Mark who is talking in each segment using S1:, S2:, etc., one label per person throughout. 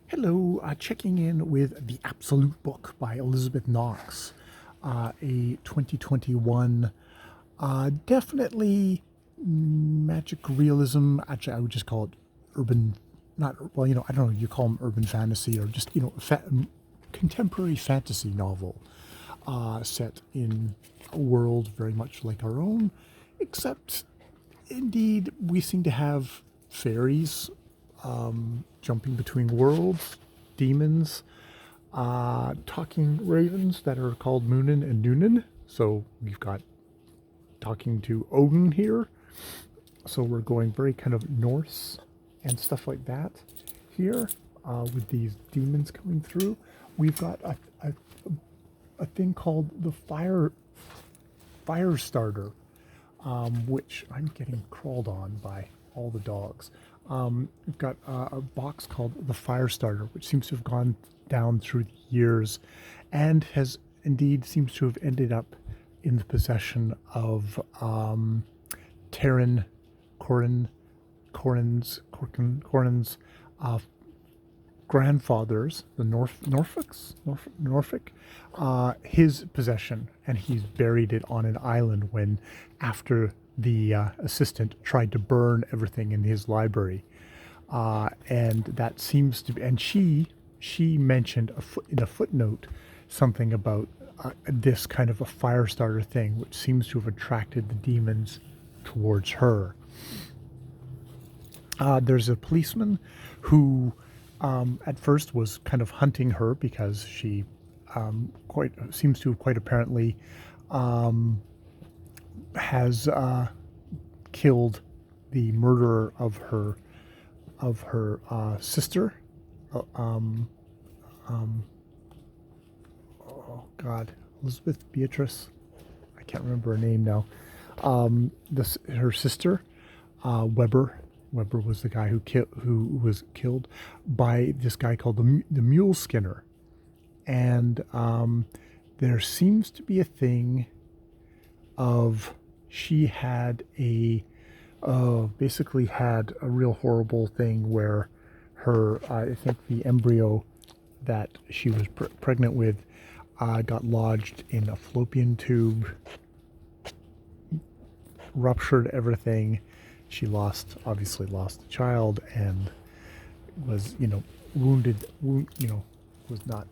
S1: Hello, checking in with The Absolute Book by Elizabeth Knox, a 2021, definitely magic realism. Actually, I would just call it urban, not, well, I don't know, you call them urban fantasy or just, contemporary fantasy novel set in a world very much like our own, except indeed we seem to have fairies jumping between worlds, demons, talking ravens that are called Moonin and Noonin. So we've got talking to Odin here. So we're going very kind of Norse and stuff like that here with these demons coming through. We've got a thing called the fire starter, which I'm getting crawled on by all the dogs. We've got a box called the Fire Starter, which seems to have gone down through the years and has indeed seems to have ended up in the possession of Terran Corin's grandfathers, the Norfolk, his possession, and he's buried it on an island when, after the assistant tried to burn everything in his library, and that seems to be, and she mentioned in a footnote something about this kind of a fire starter thing, which seems to have attracted the demons towards her. There's a policeman who at first was kind of hunting her because she quite seems to have quite apparently has killed the murderer of her sister. Um, oh God, Elizabeth Beatrice. I can't remember her name now. Her sister, Weber. Weber was the guy who was killed by this guy called the Mule Skinner, and there seems to be a thing of she had basically had a real horrible thing where her I think the embryo that she was pregnant with got lodged in a fallopian tube, ruptured everything. She obviously lost the child, and was wounded. Was not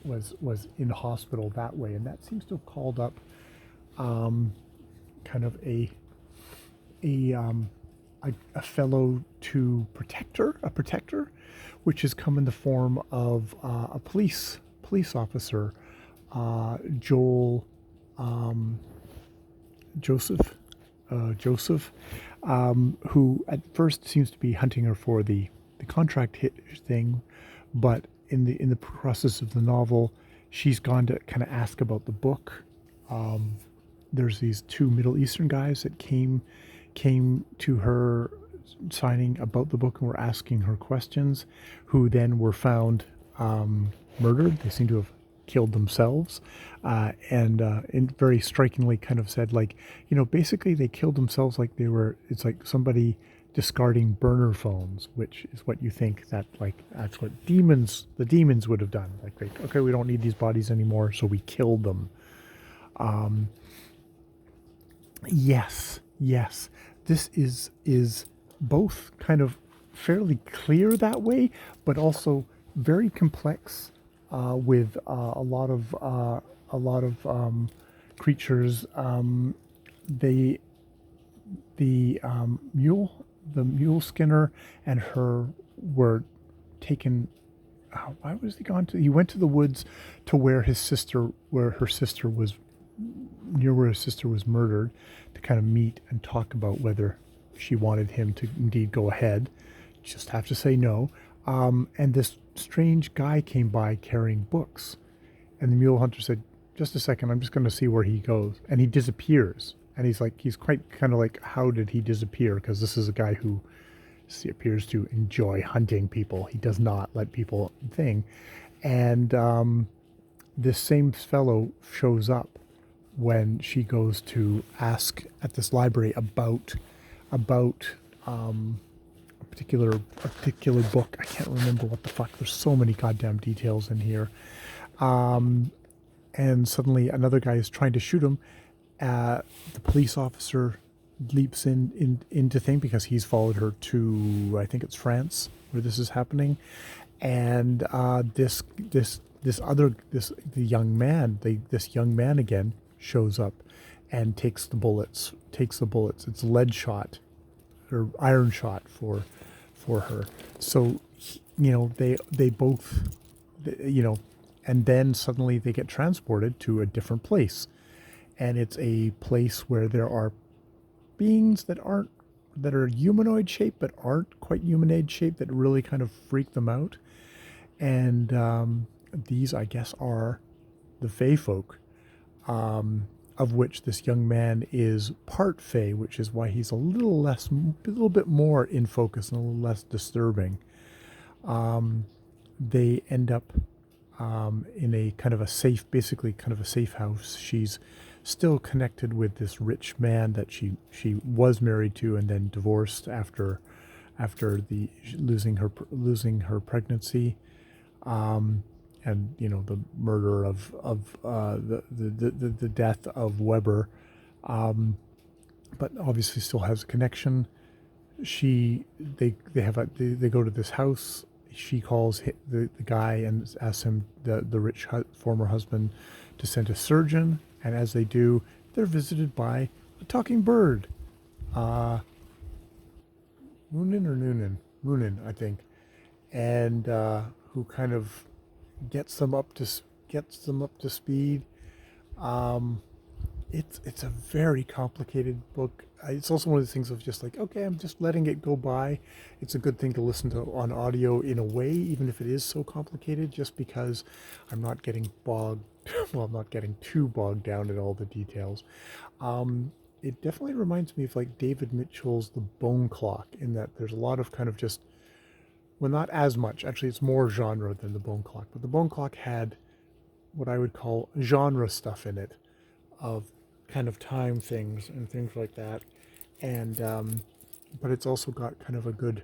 S1: was in hospital that way, and that seems to have called up kind of a fellow to a protector, which has come in the form of a police officer, Joel Joseph. Joseph, who at first seems to be hunting her for the contract hit thing, but in the process of the novel, she's gone to kind of ask about the book. There's these two Middle Eastern guys that came to her signing about the book and were asking her questions, who then were found murdered. They seem to have killed themselves, and very strikingly kind of said, like, basically they killed themselves like it's like somebody discarding burner phones, which is what you think that, like, that's what the demons would have done. Like, okay, we don't need these bodies anymore, so we killed them. Yes, this is both kind of fairly clear that way, but also very complex, with a lot of creatures. The mule skinner and her were taken. Why was he gone to? He went to the woods to where her sister was murdered, to kind of meet and talk about whether she wanted him to indeed go ahead. Just have to say no. And this strange guy came by carrying books, and the mule hunter said, "Just a second, I'm just going to see where he goes." And he disappears. And he's quite kind of like, how did he disappear? Because this is a guy who appears to enjoy hunting people. He does not let people thing. And this same fellow shows up when she goes to ask at this library about particular book. I can't remember what the fuck. There's so many goddamn details in here. And suddenly another guy is trying to shoot him. The police officer leaps into thing because he's followed her to, I think it's France where this is happening, and this young man again shows up and takes the bullets. It's lead shot or iron shot for her. So they both, and then suddenly they get transported to a different place, and it's a place where there are beings that are humanoid shaped but aren't quite humanoid shaped, that really kind of freak them out. And these, I guess, are the Fae folk, of which this young man is part Fae, which is why he's a little bit more in focus and a little less disturbing. They end up in a kind of a safe house. She's still connected with this rich man that she was married to and then divorced after the losing her pregnancy, and the murder of the death of Weber, but obviously still has a connection. They go to this house. She calls the guy and asks him, the rich former husband, to send a surgeon. And as they do, they're visited by a talking bird, Moonin or Noonan, Moonin, I think, and who kind of gets them up to speed. It's a very complicated book. It's also one of the things of just like, okay, I'm just letting it go by. It's a good thing to listen to on audio in a way, even if it is so complicated, just because I'm not getting I'm not getting too bogged down in all the details. It definitely reminds me of like David Mitchell's The Bone Clock, in that there's a lot of kind of just, well, not as much. Actually, it's more genre than The Bone Clock, but The Bone Clock had what I would call genre stuff in it, of kind of time things and things like that. And but it's also got kind of a good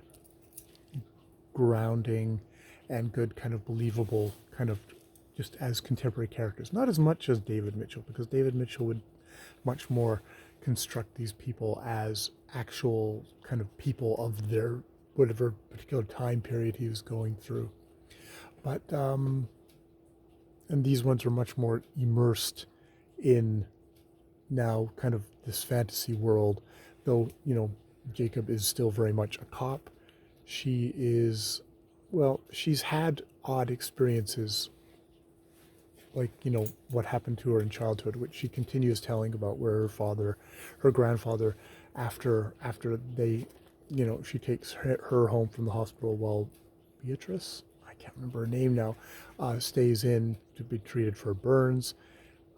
S1: grounding and good kind of believable kind of just as contemporary characters. Not as much as David Mitchell, because David Mitchell would much more construct these people as actual kind of people of their whatever particular time period he was going through. But and these ones are much more immersed in now kind of this fantasy world, though Jacob is still very much a cop. She's had odd experiences, like what happened to her in childhood, which she continues telling about, where her grandfather, after they, she takes her home from the hospital while Beatrice, I can't remember her name now, stays in to be treated for burns,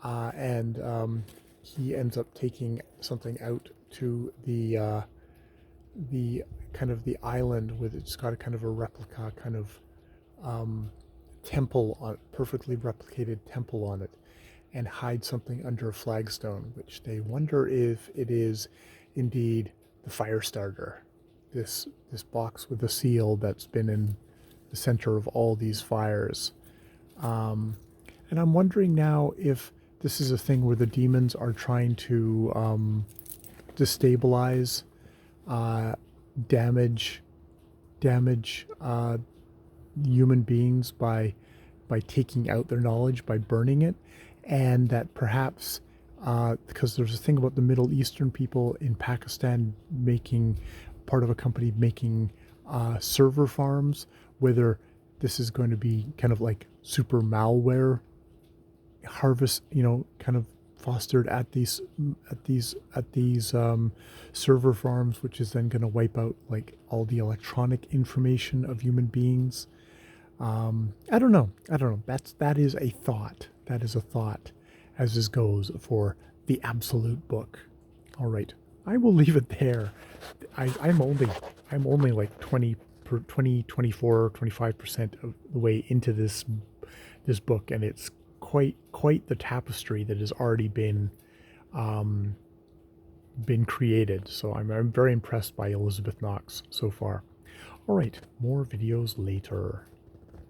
S1: and he ends up taking something out to the kind of the island with, it's got a kind of a replica kind of temple on, perfectly replicated temple on it, and hide something under a flagstone, which they wonder if it is indeed the fire starter, this box with a seal that's been in the center of all these fires. And I'm wondering now if this is a thing where the demons are trying to destabilize, damage human beings by taking out their knowledge, by burning it, and that perhaps because there's a thing about the Middle Eastern people in Pakistan making part of a company making server farms, whether this is going to be kind of like super malware harvest, kind of fostered at these server farms, which is then going to wipe out like all the electronic information of human beings. I don't know. That is a thought. That is a thought, as this goes for the absolute book. All right, I will leave it there. I'm only like 24, 25% of the way into this book, and it's quite the tapestry that has already been created. So I'm very impressed by Elizabeth Knox so far. All right, more videos later.